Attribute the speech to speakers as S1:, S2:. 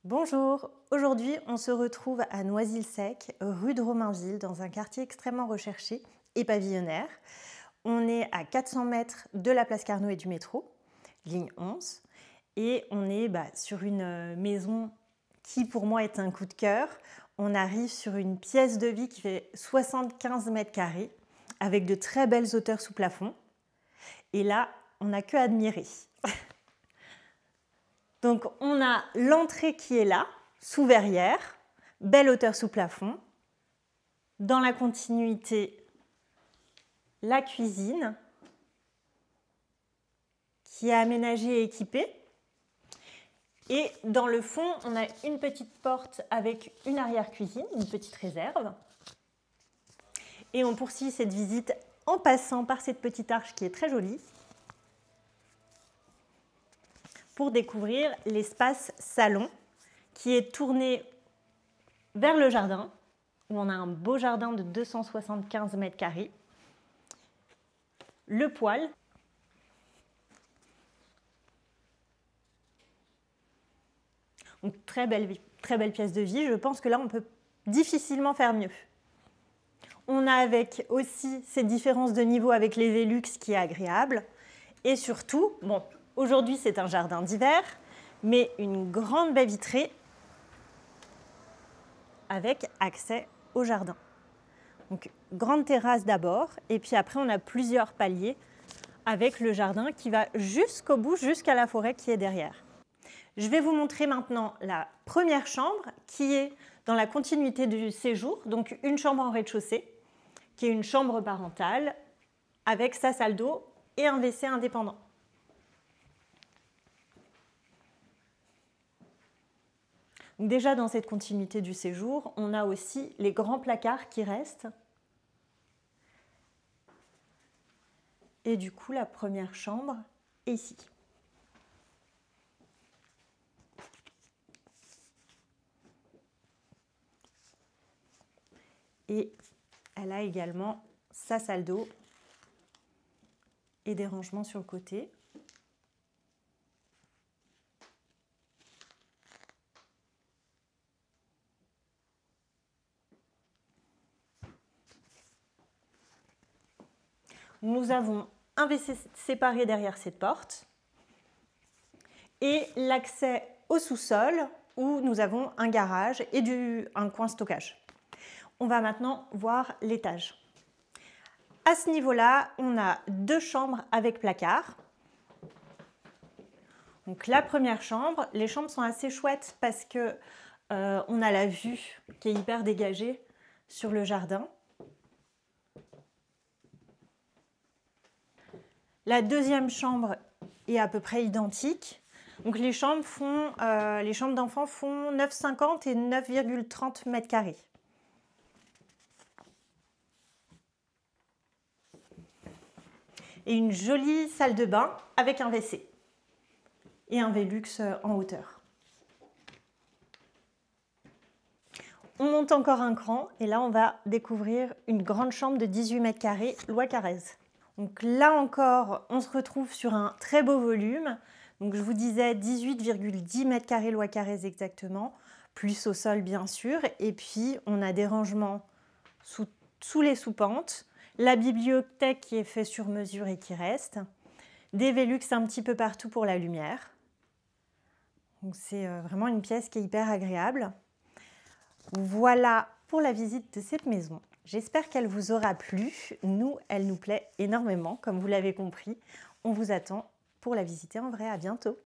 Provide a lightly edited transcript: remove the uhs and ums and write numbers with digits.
S1: Bonjour, aujourd'hui on se retrouve à Noisy-le-Sec, rue de Romainville, dans un quartier extrêmement recherché et pavillonnaire. On est à 400 mètres de la place Carnot et du métro, ligne 11, et on est sur une maison qui pour moi est un coup de cœur. On arrive sur une pièce de vie qui fait 75 mètres carrés, avec de très belles hauteurs sous plafond. Et là, on n'a que admirer. Donc on a l'entrée qui est là, sous verrière, belle hauteur sous plafond. Dans la continuité, la cuisine, qui est aménagée et équipée. Et dans le fond, on a une petite porte avec une arrière-cuisine, une petite réserve. Et on poursuit cette visite en passant par cette petite arche qui est très jolie, pour découvrir l'espace salon qui est tourné vers le jardin, où on a un beau jardin de 275 mètres carrés, le poêle, donc très belle pièce de vie. Je pense que là on peut difficilement faire mieux. On a avec aussi ces différences de niveau avec les Velux qui est agréable, et surtout, bon, aujourd'hui c'est un jardin d'hiver, mais une grande baie vitrée avec accès au jardin. Donc grande terrasse d'abord, et puis après on a plusieurs paliers avec le jardin qui va jusqu'au bout, jusqu'à la forêt qui est derrière. Je vais vous montrer maintenant la première chambre qui est dans la continuité du séjour, donc une chambre en rez-de-chaussée, qui est une chambre parentale avec sa salle d'eau et un WC indépendant. Donc déjà dans cette continuité du séjour, on a aussi les grands placards qui restent. Et du coup, la première chambre est ici. Et elle a également sa salle d'eau et des rangements sur le côté. Nous avons un WC séparé derrière cette porte et l'accès au sous-sol où nous avons un garage et un coin stockage. On va maintenant voir l'étage. À ce niveau-là, on a deux chambres avec placard. Donc la première chambre, les chambres sont assez chouettes parce que on a la vue qui est hyper dégagée sur le jardin. La deuxième chambre est à peu près identique. Donc les chambres d'enfants font 9,50 et 9,30 mètres carrés. Et une jolie salle de bain avec un WC et un Velux en hauteur. On monte encore un cran et là on va découvrir une grande chambre de 18 mètres carrés, loi Carrez. Donc là encore, on se retrouve sur un très beau volume. Donc je vous disais 18,10 mètres carrés loi Carrez exactement, plus au sol bien sûr. Et puis on a des rangements sous les sous-pentes, la bibliothèque qui est faite sur mesure et qui reste, des Velux un petit peu partout pour la lumière. Donc c'est vraiment une pièce qui est hyper agréable. Voilà pour la visite de cette maison. J'espère qu'elle vous aura plu. Nous, elle nous plaît énormément, comme vous l'avez compris. On vous attend pour la visiter en vrai. À bientôt.